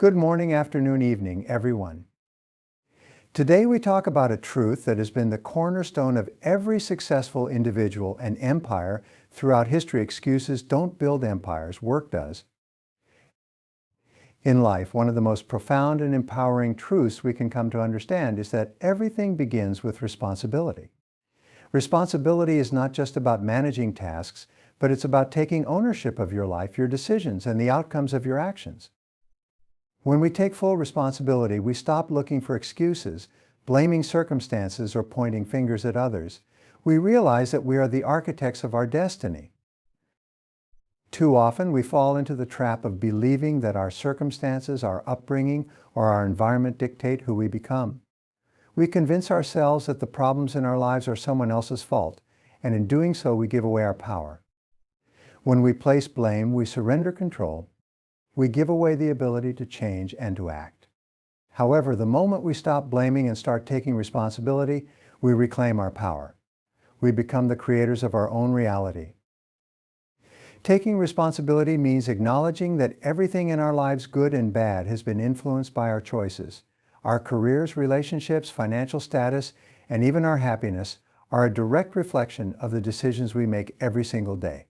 Good morning, afternoon, evening, everyone. Today we talk about a truth that has been the cornerstone of every successful individual and empire throughout history. Excuses don't build empires, work does. In life, one of the most profound and empowering truths we can come to understand is that everything begins with responsibility. Responsibility is not just about managing tasks, but it's about taking ownership of your life, your decisions, and the outcomes of your actions. When we take full responsibility, we stop looking for excuses, blaming circumstances, or pointing fingers at others. We realize that we are the architects of our destiny. Too often, we fall into the trap of believing that our circumstances, our upbringing, or our environment dictate who we become. We convince ourselves that the problems in our lives are someone else's fault, and in doing so, we give away our power. When we place blame, we surrender control. We give away the ability to change and to act. However, the moment we stop blaming and start taking responsibility, we reclaim our power. We become the creators of our own reality. Taking responsibility means acknowledging that everything in our lives, good and bad, has been influenced by our choices. Our careers, relationships, financial status, and even our happiness are a direct reflection of the decisions we make every single day.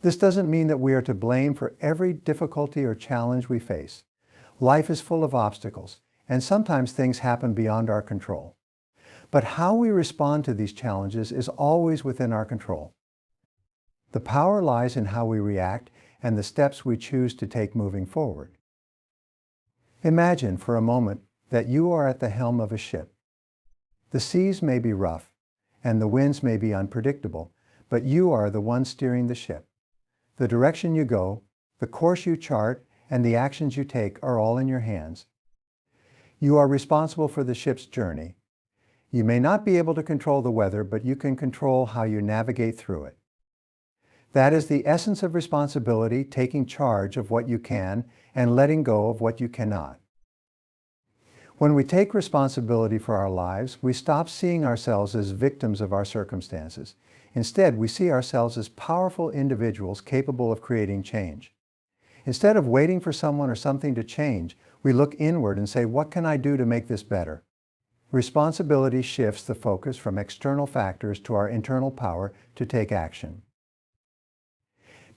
This doesn't mean that we are to blame for every difficulty or challenge we face. Life is full of obstacles, and sometimes things happen beyond our control. But how we respond to these challenges is always within our control. The power lies in how we react and the steps we choose to take moving forward. Imagine for a moment that you are at the helm of a ship. The seas may be rough, and the winds may be unpredictable, but you are the one steering the ship. The direction you go, the course you chart, and the actions you take are all in your hands. You are responsible for the ship's journey. You may not be able to control the weather, but you can control how you navigate through it. That is the essence of responsibility, taking charge of what you can and letting go of what you cannot. When we take responsibility for our lives, we stop seeing ourselves as victims of our circumstances. Instead, we see ourselves as powerful individuals capable of creating change. Instead of waiting for someone or something to change, we look inward and say, what can I do to make this better? Responsibility shifts the focus from external factors to our internal power to take action.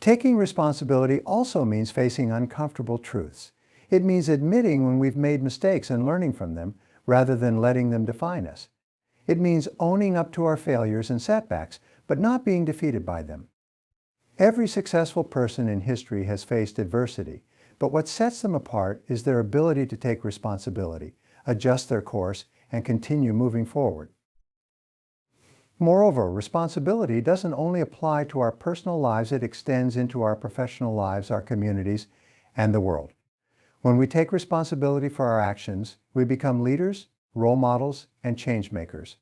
Taking responsibility also means facing uncomfortable truths. It means admitting when we've made mistakes and learning from them, rather than letting them define us. It means owning up to our failures and setbacks, but not being defeated by them. Every successful person in history has faced adversity, but what sets them apart is their ability to take responsibility, adjust their course, and continue moving forward. Moreover, responsibility doesn't only apply to our personal lives, it extends into our professional lives, our communities, and the world. When we take responsibility for our actions, we become leaders, role models, and change makers.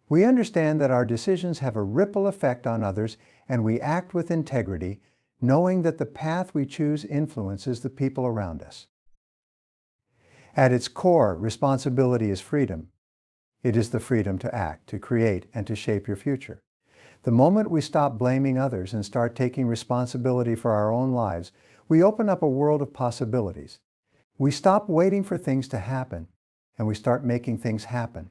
We understand that our decisions have a ripple effect on others, and we act with integrity, knowing that the path we choose influences the people around us. At its core, responsibility is freedom. It is the freedom to act, to create, and to shape your future. The moment we stop blaming others and start taking responsibility for our own lives, we open up a world of possibilities. We stop waiting for things to happen, and we start making things happen.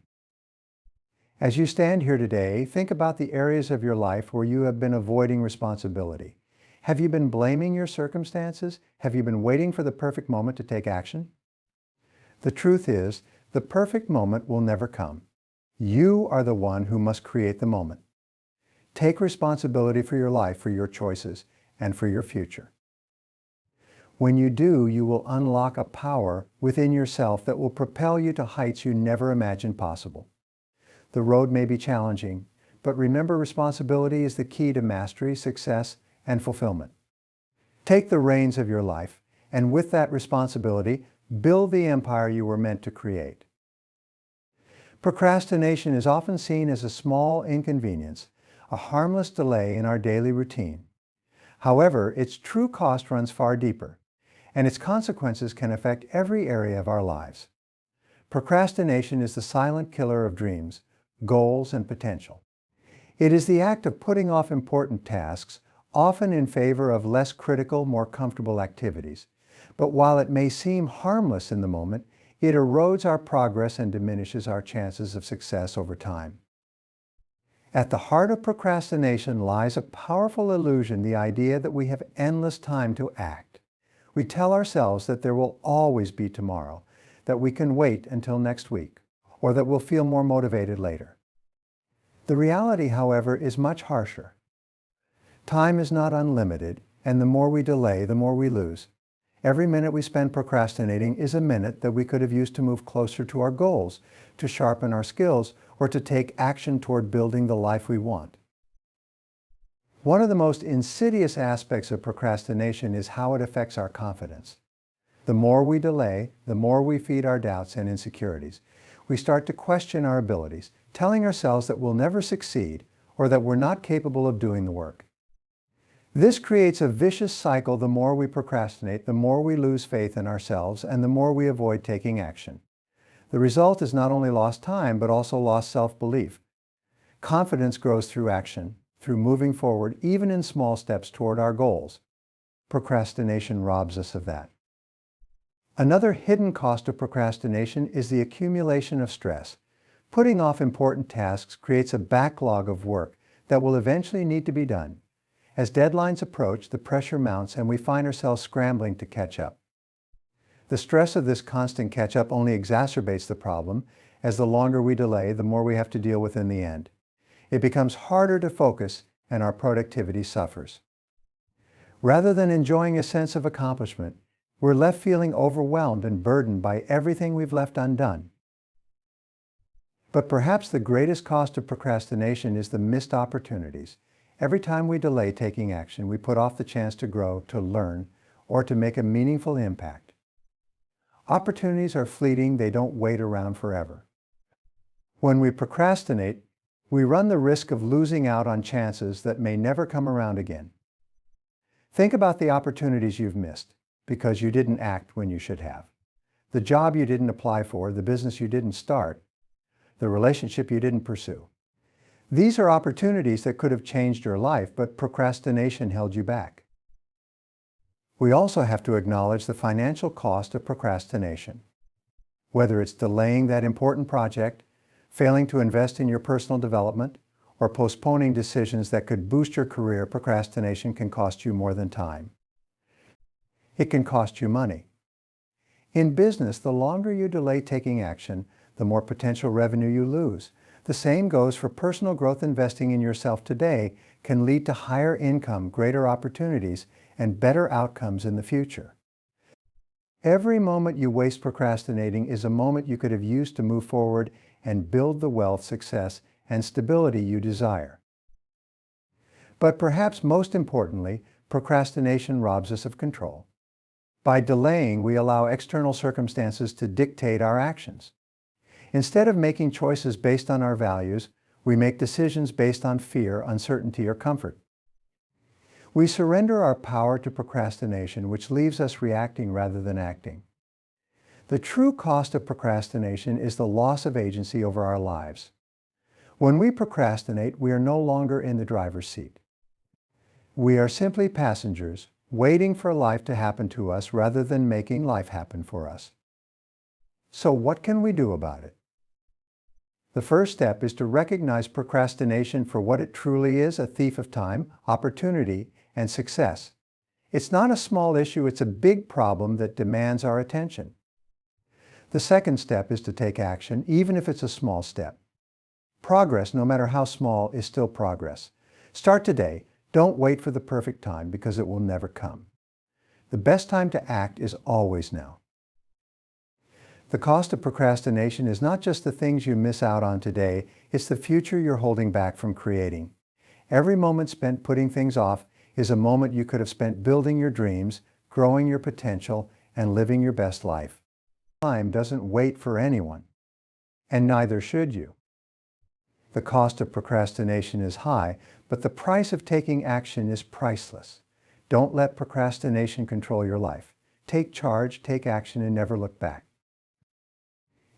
As you stand here today, think about the areas of your life where you have been avoiding responsibility. Have you been blaming your circumstances? Have you been waiting for the perfect moment to take action? The truth is, the perfect moment will never come. You are the one who must create the moment. Take responsibility for your life, for your choices, and for your future. When you do, you will unlock a power within yourself that will propel you to heights you never imagined possible. The road may be challenging, but remember, responsibility is the key to mastery, success, and fulfillment. Take the reins of your life, and with that responsibility, build the empire you were meant to create. Procrastination is often seen as a small inconvenience, a harmless delay in our daily routine. However, its true cost runs far deeper, and its consequences can affect every area of our lives. Procrastination is the silent killer of dreams, goals, and potential. It is the act of putting off important tasks, often in favor of less critical, more comfortable activities. But while it may seem harmless in the moment, it erodes our progress and diminishes our chances of success over time. At the heart of procrastination lies a powerful illusion, the idea that we have endless time to act. We tell ourselves that there will always be tomorrow, that we can wait until next week, or that we'll feel more motivated later. The reality, however, is much harsher. Time is not unlimited, and the more we delay, the more we lose. Every minute we spend procrastinating is a minute that we could have used to move closer to our goals, to sharpen our skills, or to take action toward building the life we want. One of the most insidious aspects of procrastination is how it affects our confidence. The more we delay, the more we feed our doubts and insecurities. We start to question our abilities, telling ourselves that we'll never succeed or that we're not capable of doing the work. This creates a vicious cycle. The more we procrastinate, the more we lose faith in ourselves and the more we avoid taking action. The result is not only lost time, but also lost self-belief. Confidence grows through action, through moving forward, even in small steps toward our goals. Procrastination robs us of that. Another hidden cost of procrastination is the accumulation of stress. Putting off important tasks creates a backlog of work that will eventually need to be done. As deadlines approach, the pressure mounts and we find ourselves scrambling to catch up. The stress of this constant catch-up only exacerbates the problem, as the longer we delay, the more we have to deal with in the end. It becomes harder to focus and our productivity suffers. Rather than enjoying a sense of accomplishment, we're left feeling overwhelmed and burdened by everything we've left undone. But perhaps the greatest cost of procrastination is the missed opportunities. Every time we delay taking action, we put off the chance to grow, to learn, or to make a meaningful impact. Opportunities are fleeting, they don't wait around forever. When we procrastinate, we run the risk of losing out on chances that may never come around again. Think about the opportunities you've missed because you didn't act when you should have. The job you didn't apply for, the business you didn't start, the relationship you didn't pursue. These are opportunities that could have changed your life, but procrastination held you back. We also have to acknowledge the financial cost of procrastination. Whether it's delaying that important project, failing to invest in your personal development, or postponing decisions that could boost your career, procrastination can cost you more than time. It can cost you money. In business, the longer you delay taking action, the more potential revenue you lose. The same goes for personal growth. Investing in yourself today can lead to higher income, greater opportunities, and better outcomes in the future. Every moment you waste procrastinating is a moment you could have used to move forward and build the wealth, success, and stability you desire. But perhaps most importantly, procrastination robs us of control. By delaying, we allow external circumstances to dictate our actions. Instead of making choices based on our values, we make decisions based on fear, uncertainty, or comfort. We surrender our power to procrastination, which leaves us reacting rather than acting. The true cost of procrastination is the loss of agency over our lives. When we procrastinate, we are no longer in the driver's seat. We are simply passengers, waiting for life to happen to us rather than making life happen for us. So what can we do about it? The first step is to recognize procrastination for what it truly is: a thief of time, opportunity, and success. It's not a small issue, it's a big problem that demands our attention. The second step is to take action, even if it's a small step. Progress, no matter how small, is still progress. Start today. Don't wait for the perfect time, because it will never come. The best time to act is always now. The cost of procrastination is not just the things you miss out on today, it's the future you're holding back from creating. Every moment spent putting things off is a moment you could have spent building your dreams, growing your potential, and living your best life. Time doesn't wait for anyone, and neither should you. The cost of procrastination is high, but the price of taking action is priceless. Don't let procrastination control your life. Take charge, take action, and never look back.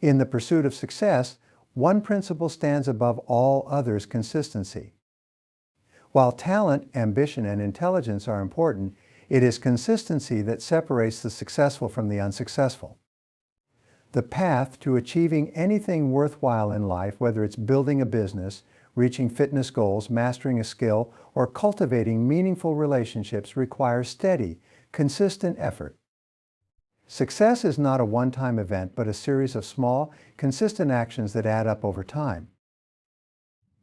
In the pursuit of success, one principle stands above all others: consistency. While talent, ambition, and intelligence are important, It is consistency that separates the successful from the unsuccessful. The path to achieving anything worthwhile in life, whether it's building a business, reaching fitness goals, mastering a skill, or cultivating meaningful relationships, requires steady, consistent effort. Success is not a one-time event, but a series of small, consistent actions that add up over time.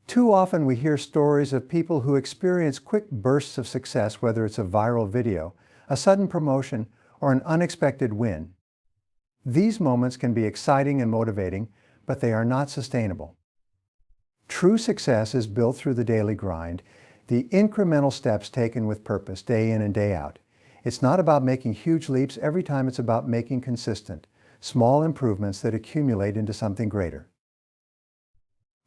Too often we hear stories of people who experience quick bursts of success, whether it's a viral video, a sudden promotion, or an unexpected win. These moments can be exciting and motivating, but they are not sustainable. True success is built through the daily grind, the incremental steps taken with purpose day in and day out. It's not about making huge leaps every time, it's about making consistent, small improvements that accumulate into something greater.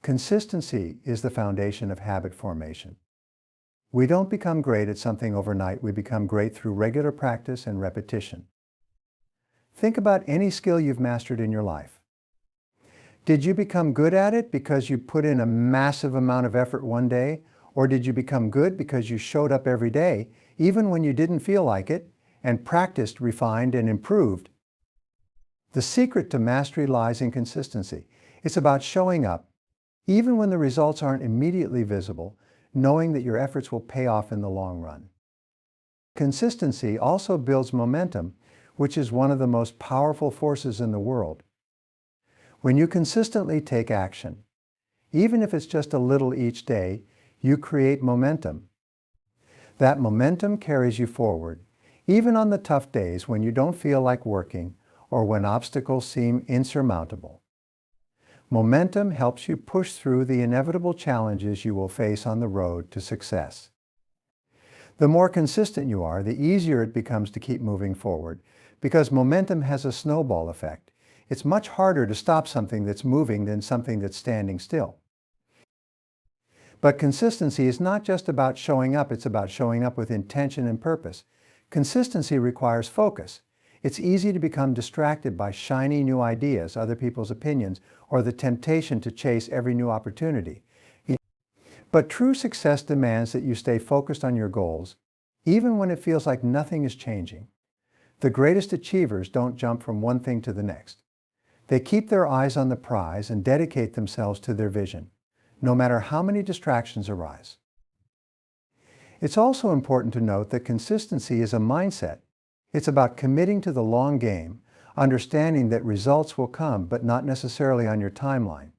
Consistency is the foundation of habit formation. We don't become great at something overnight, we become great through regular practice and repetition. Think about any skill you've mastered in your life. Did you become good at it because you put in a massive amount of effort one day? Or did you become good because you showed up every day, even when you didn't feel like it, and practiced, refined, and improved? The secret to mastery lies in consistency. It's about showing up, even when the results aren't immediately visible, knowing that your efforts will pay off in the long run. Consistency also builds momentum, which is one of the most powerful forces in the world. When you consistently take action, even if it's just a little each day, you create momentum. That momentum carries you forward, even on the tough days when you don't feel like working or when obstacles seem insurmountable. Momentum helps you push through the inevitable challenges you will face on the road to success. The more consistent you are, the easier it becomes to keep moving forward, because momentum has a snowball effect. It's much harder to stop something that's moving than something that's standing still. But consistency is not just about showing up, it's about showing up with intention and purpose. Consistency requires focus. It's easy to become distracted by shiny new ideas, other people's opinions, or the temptation to chase every new opportunity. But true success demands that you stay focused on your goals, even when it feels like nothing is changing. The greatest achievers don't jump from one thing to the next. They keep their eyes on the prize and dedicate themselves to their vision, no matter how many distractions arise. It's also important to note that consistency is a mindset. It's about committing to the long game, understanding that results will come, but not necessarily on your timeline.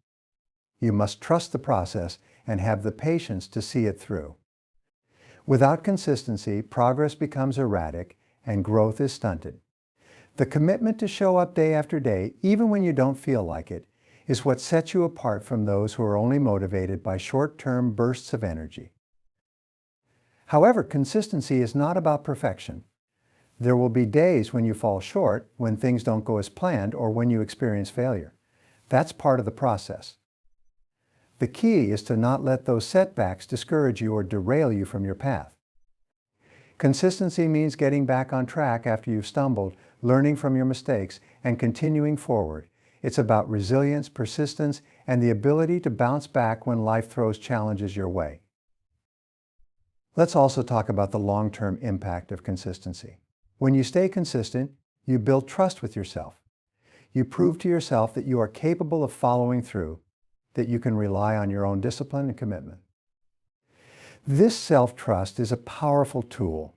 You must trust the process and have the patience to see it through. Without consistency, progress becomes erratic and growth is stunted. The commitment to show up day after day, even when you don't feel like it, is what sets you apart from those who are only motivated by short-term bursts of energy. However, consistency is not about perfection. There will be days when you fall short, when things don't go as planned, or when you experience failure. That's part of the process. The key is to not let those setbacks discourage you or derail you from your path. Consistency means getting back on track after you've stumbled, learning from your mistakes, and continuing forward. It's about resilience, persistence, and the ability to bounce back when life throws challenges your way. Let's also talk about the long-term impact of consistency. When you stay consistent, you build trust with yourself. You prove to yourself that you are capable of following through, that you can rely on your own discipline and commitment. This self-trust is a powerful tool.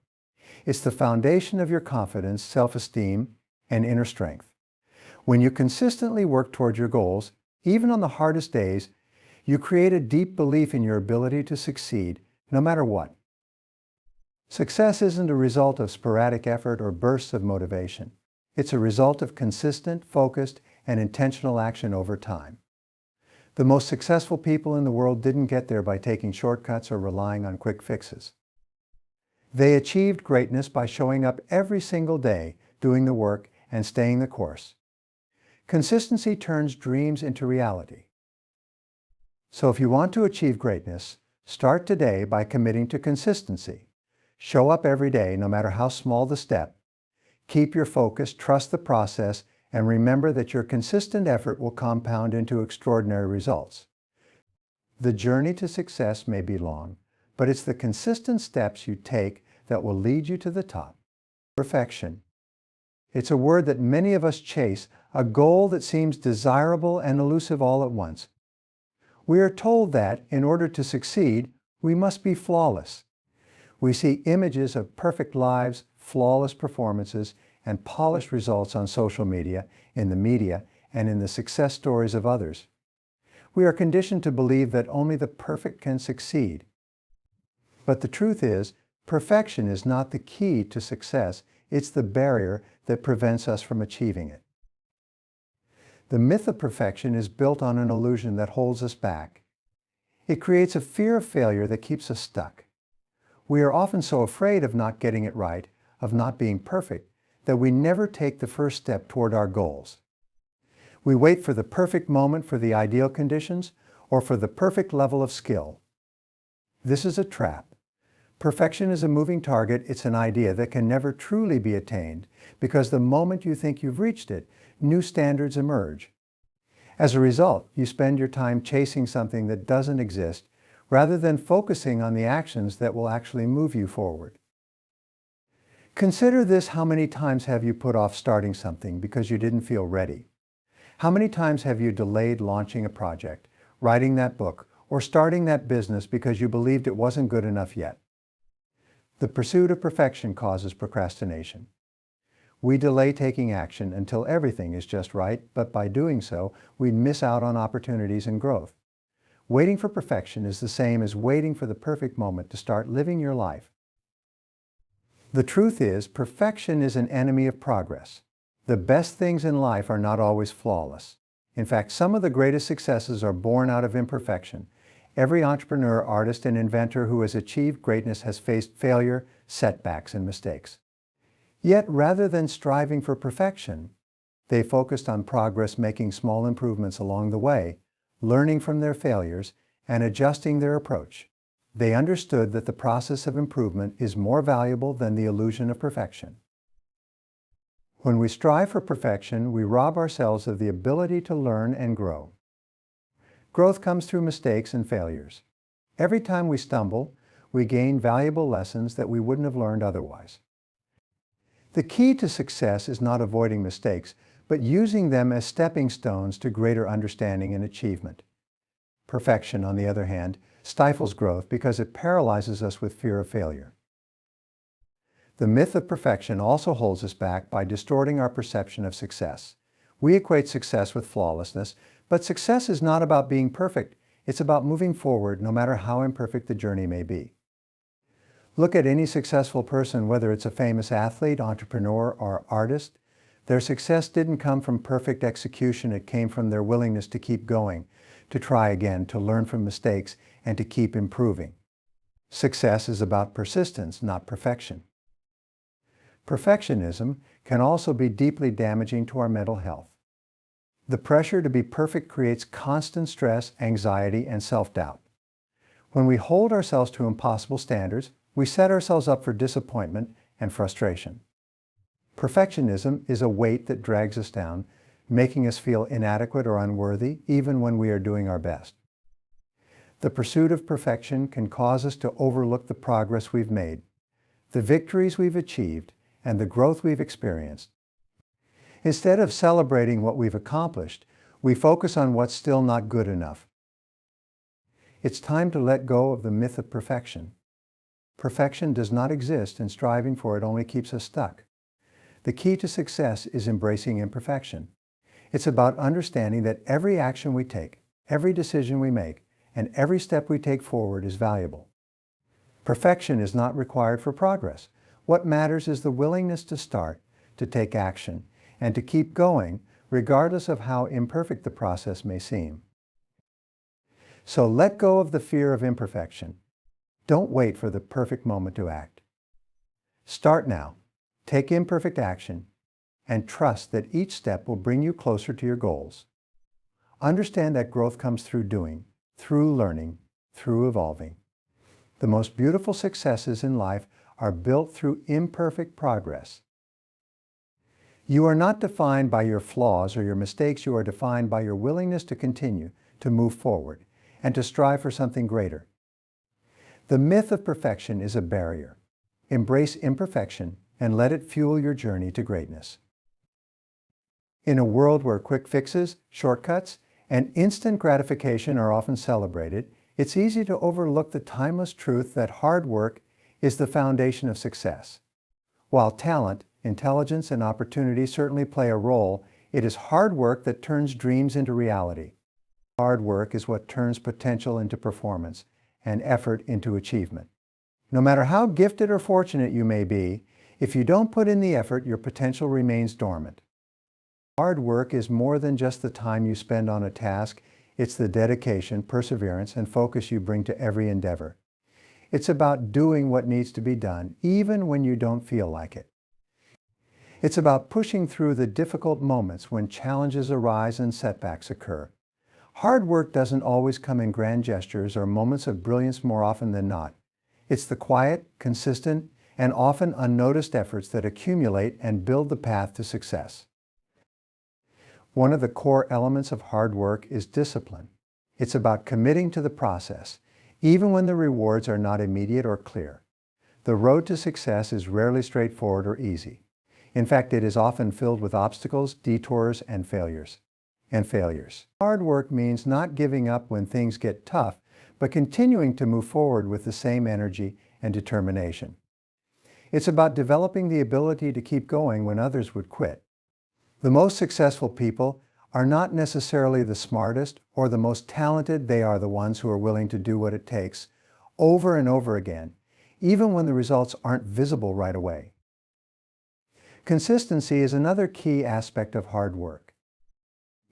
It's the foundation of your confidence, self-esteem, and inner strength. When you consistently work toward your goals, even on the hardest days, you create a deep belief in your ability to succeed, no matter what. Success isn't a result of sporadic effort or bursts of motivation. It's a result of consistent, focused, and intentional action over time. The most successful people in the world didn't get there by taking shortcuts or relying on quick fixes. They achieved greatness by showing up every single day, doing the work, and staying the course. Consistency turns dreams into reality. So if you want to achieve greatness, start today by committing to consistency. Show up every day, no matter how small the step. Keep your focus, trust the process, and remember that your consistent effort will compound into extraordinary results. The journey to success may be long, but it's the consistent steps you take that will lead you to the top. Perfection. It's a word that many of us chase, a goal that seems desirable and elusive all at once. We are told that, in order to succeed, we must be flawless. We see images of perfect lives, flawless performances, and polished results on social media, in the media, and in the success stories of others. We are conditioned to believe that only the perfect can succeed. But the truth is, perfection is not the key to success. It's the barrier that prevents us from achieving it. The myth of perfection is built on an illusion that holds us back. It creates a fear of failure that keeps us stuck. We are often so afraid of not getting it right, of not being perfect, that we never take the first step toward our goals. We wait for the perfect moment for the ideal conditions, or for the perfect level of skill. This is a trap. Perfection is a moving target. It's an idea that can never truly be attained, because the moment you think you've reached it, new standards emerge. As a result, you spend your time chasing something that doesn't exist, rather than focusing on the actions that will actually move you forward. Consider this: how many times have you put off starting something because you didn't feel ready? How many times have you delayed launching a project, writing that book, or starting that business because you believed it wasn't good enough yet? The pursuit of perfection causes procrastination. We delay taking action until everything is just right, but by doing so, we miss out on opportunities and growth. Waiting for perfection is the same as waiting for the perfect moment to start living your life. The truth is, perfection is an enemy of progress. The best things in life are not always flawless. In fact, some of the greatest successes are born out of imperfection. Every entrepreneur, artist, and inventor who has achieved greatness has faced failure, setbacks, and mistakes. Yet, rather than striving for perfection, they focused on progress, making small improvements along the way, learning from their failures, and adjusting their approach. They understood that the process of improvement is more valuable than the illusion of perfection. When we strive for perfection, we rob ourselves of the ability to learn and grow. Growth comes through mistakes and failures. Every time we stumble, we gain valuable lessons that we wouldn't have learned otherwise. The key to success is not avoiding mistakes, but using them as stepping stones to greater understanding and achievement. Perfection, on the other hand, stifles growth because it paralyzes us with fear of failure. The myth of perfection also holds us back by distorting our perception of success. We equate success with flawlessness, but success is not about being perfect. It's about moving forward, no matter how imperfect the journey may be. Look at any successful person, whether it's a famous athlete, entrepreneur, or artist. Their success didn't come from perfect execution. It came from their willingness to keep going, to try again, to learn from mistakes, and to keep improving. Success is about persistence, not perfection. Perfectionism can also be deeply damaging to our mental health. The pressure to be perfect creates constant stress, anxiety, and self-doubt. When we hold ourselves to impossible standards, we set ourselves up for disappointment and frustration. Perfectionism is a weight that drags us down, making us feel inadequate or unworthy, even when we are doing our best. The pursuit of perfection can cause us to overlook the progress we've made, the victories we've achieved, and the growth we've experienced. Instead of celebrating what we've accomplished, we focus on what's still not good enough. It's time to let go of the myth of perfection. Perfection does not exist, and striving for it only keeps us stuck. The key to success is embracing imperfection. It's about understanding that every action we take, every decision we make, and every step we take forward is valuable. Perfection is not required for progress. What matters is the willingness to start, to take action, and to keep going, regardless of how imperfect the process may seem. So let go of the fear of imperfection. Don't wait for the perfect moment to act. Start now, take imperfect action, and trust that each step will bring you closer to your goals. Understand that growth comes through doing, through learning, through evolving. The most beautiful successes in life are built through imperfect progress. You are not defined by your flaws or your mistakes. You are defined by your willingness to continue, to move forward, and to strive for something greater. The myth of perfection is a barrier. Embrace imperfection and let it fuel your journey to greatness. In a world where quick fixes, shortcuts, and instant gratification are often celebrated, it's easy to overlook the timeless truth that hard work is the foundation of success. While talent, intelligence, and opportunity certainly play a role, it is hard work that turns dreams into reality. Hard work is what turns potential into performance and effort into achievement. No matter how gifted or fortunate you may be, if you don't put in the effort, your potential remains dormant. Hard work is more than just the time you spend on a task. It's the dedication, perseverance, and focus you bring to every endeavor. It's about doing what needs to be done, even when you don't feel like it. It's about pushing through the difficult moments when challenges arise and setbacks occur. Hard work doesn't always come in grand gestures or moments of brilliance more often than not. It's the quiet, consistent, and often unnoticed efforts that accumulate and build the path to success. One of the core elements of hard work is discipline. It's about committing to the process, even when the rewards are not immediate or clear. The road to success is rarely straightforward or easy. In fact, it is often filled with obstacles, detours, and failures. Hard work means not giving up when things get tough, but continuing to move forward with the same energy and determination. It's about developing the ability to keep going when others would quit. The most successful people are not necessarily the smartest or the most talented. They are the ones who are willing to do what it takes over and over again, even when the results aren't visible right away. Consistency is another key aspect of hard work.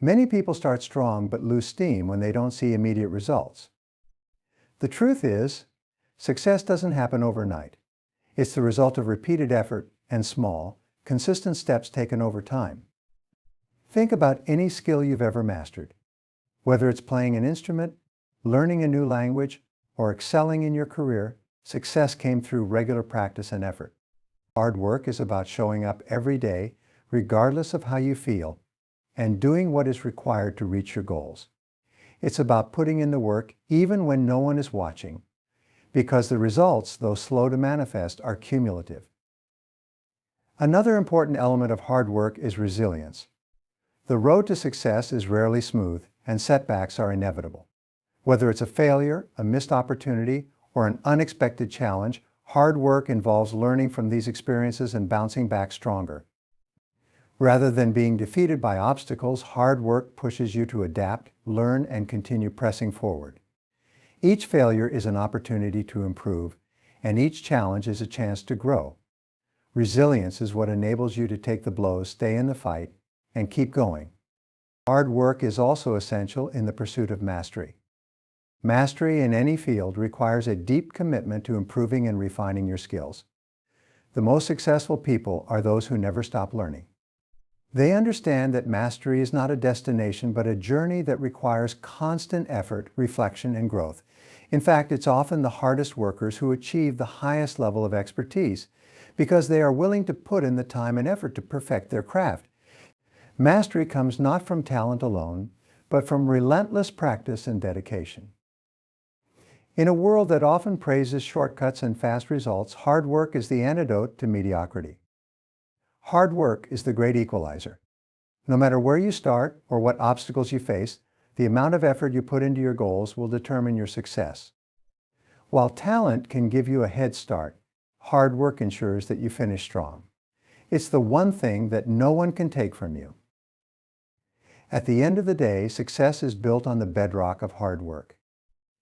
Many people start strong but lose steam when they don't see immediate results. The truth is, success doesn't happen overnight. It's the result of repeated effort and small, consistent steps taken over time. Think about any skill you've ever mastered. Whether it's playing an instrument, learning a new language, or excelling in your career, success came through regular practice and effort. Hard work is about showing up every day, regardless of how you feel, and doing what is required to reach your goals. It's about putting in the work even when no one is watching, because the results, though slow to manifest, are cumulative. Another important element of hard work is resilience. The road to success is rarely smooth, and setbacks are inevitable. Whether it's a failure, a missed opportunity, or an unexpected challenge, hard work involves learning from these experiences and bouncing back stronger. Rather than being defeated by obstacles, hard work pushes you to adapt, learn, and continue pressing forward. Each failure is an opportunity to improve, and each challenge is a chance to grow. Resilience is what enables you to take the blows, stay in the fight, and keep going. Hard work is also essential in the pursuit of mastery. Mastery in any field requires a deep commitment to improving and refining your skills. The most successful people are those who never stop learning. They understand that mastery is not a destination, but a journey that requires constant effort, reflection, and growth. In fact, it's often the hardest workers who achieve the highest level of expertise, because they are willing to put in the time and effort to perfect their craft. Mastery comes not from talent alone, but from relentless practice and dedication. In a world that often praises shortcuts and fast results, hard work is the antidote to mediocrity. Hard work is the great equalizer. No matter where you start or what obstacles you face, the amount of effort you put into your goals will determine your success. While talent can give you a head start, hard work ensures that you finish strong. It's the one thing that no one can take from you. At the end of the day, success is built on the bedrock of hard work.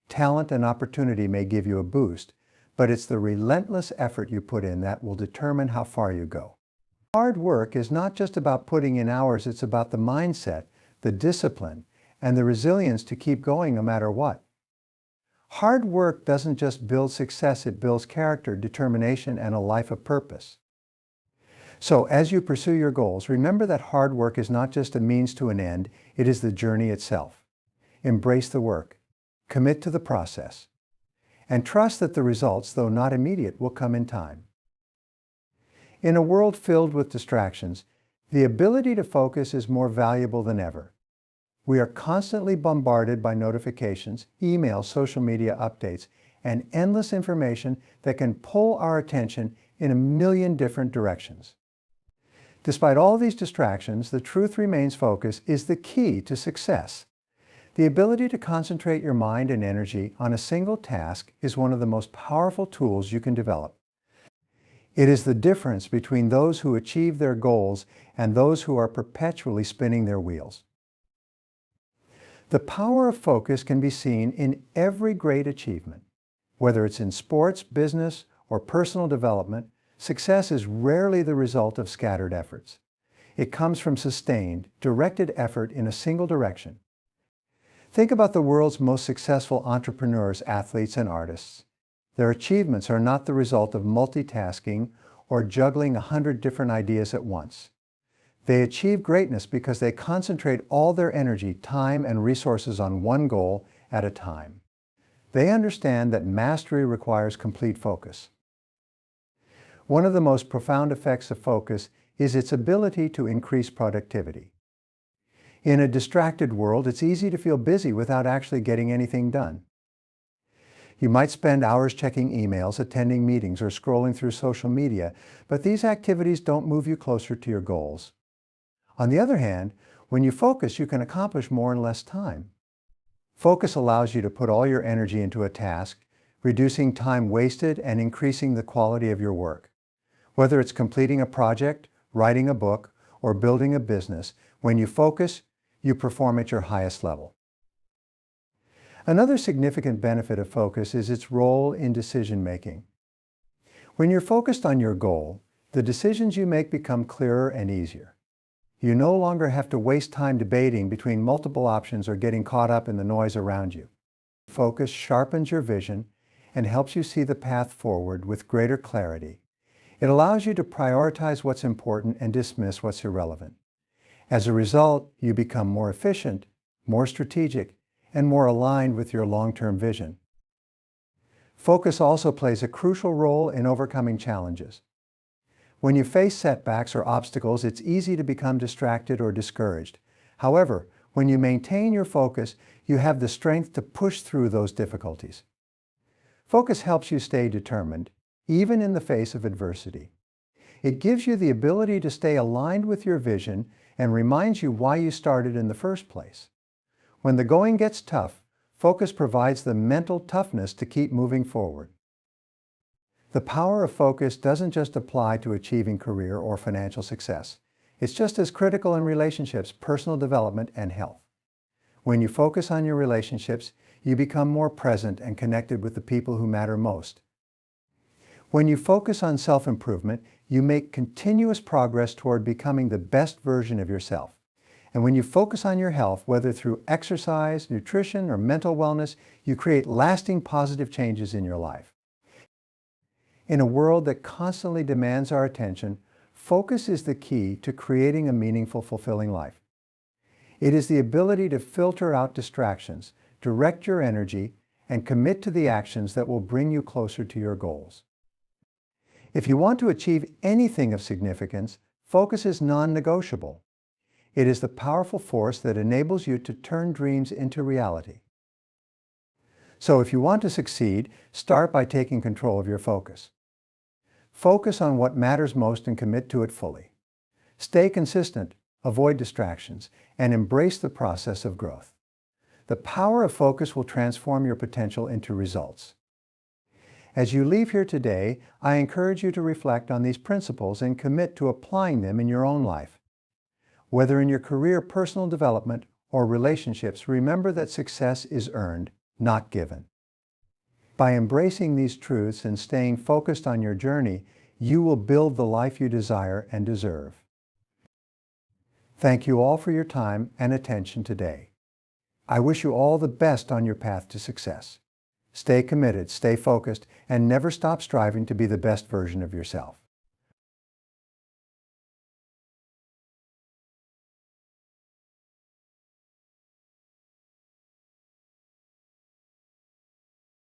Talent and opportunity may give you a boost, but it's the relentless effort you put in that will determine how far you go. Hard work is not just about putting in hours, it's about the mindset, the discipline, and the resilience to keep going no matter what. Hard work doesn't just build success, it builds character, determination, and a life of purpose. So as you pursue your goals, remember that hard work is not just a means to an end, it is the journey itself. Embrace the work, commit to the process, and trust that the results, though not immediate, will come in time. In a world filled with distractions, the ability to focus is more valuable than ever. We are constantly bombarded by notifications, emails, social media updates, and endless information that can pull our attention in a million different directions. Despite all these distractions, the truth remains focus is the key to success. The ability to concentrate your mind and energy on a single task is one of the most powerful tools you can develop. It is the difference between those who achieve their goals and those who are perpetually spinning their wheels. The power of focus can be seen in every great achievement. Whether it's in sports, business, or personal development, success is rarely the result of scattered efforts. It comes from sustained, directed effort in a single direction. Think about the world's most successful entrepreneurs, athletes, and artists. Their achievements are not the result of multitasking or juggling 100 different ideas at once. They achieve greatness because they concentrate all their energy, time, and resources on one goal at a time. They understand that mastery requires complete focus. One of the most profound effects of focus is its ability to increase productivity. In a distracted world, it's easy to feel busy without actually getting anything done. You might spend hours checking emails, attending meetings, or scrolling through social media, but these activities don't move you closer to your goals. On the other hand, when you focus, you can accomplish more in less time. Focus allows you to put all your energy into a task, reducing time wasted and increasing the quality of your work. Whether it's completing a project, writing a book, or building a business, when you focus, you perform at your highest level. Another significant benefit of focus is its role in decision-making. When you're focused on your goal, the decisions you make become clearer and easier. You no longer have to waste time debating between multiple options or getting caught up in the noise around you. Focus sharpens your vision and helps you see the path forward with greater clarity. It allows you to prioritize what's important and dismiss what's irrelevant. As a result, you become more efficient, more strategic, and more aligned with your long-term vision. Focus also plays a crucial role in overcoming challenges. When you face setbacks or obstacles, it's easy to become distracted or discouraged. However, when you maintain your focus, you have the strength to push through those difficulties. Focus helps you stay determined, even in the face of adversity. It gives you the ability to stay aligned with your vision and reminds you why you started in the first place. When the going gets tough, focus provides the mental toughness to keep moving forward. The power of focus doesn't just apply to achieving career or financial success. It's just as critical in relationships, personal development, and health. When you focus on your relationships, you become more present and connected with the people who matter most. When you focus on self-improvement, you make continuous progress toward becoming the best version of yourself. And when you focus on your health, whether through exercise, nutrition, or mental wellness, you create lasting positive changes in your life. In a world that constantly demands our attention, focus is the key to creating a meaningful, fulfilling life. It is the ability to filter out distractions, direct your energy, and commit to the actions that will bring you closer to your goals. If you want to achieve anything of significance, focus is non-negotiable. It is the powerful force that enables you to turn dreams into reality. So if you want to succeed, start by taking control of your focus. Focus on what matters most and commit to it fully. Stay consistent, avoid distractions, and embrace the process of growth. The power of focus will transform your potential into results. As you leave here today, I encourage you to reflect on these principles and commit to applying them in your own life. Whether in your career, personal development, or relationships, remember that success is earned, not given. By embracing these truths and staying focused on your journey, you will build the life you desire and deserve. Thank you all for your time and attention today. I wish you all the best on your path to success. Stay committed, stay focused, and never stop striving to be the best version of yourself.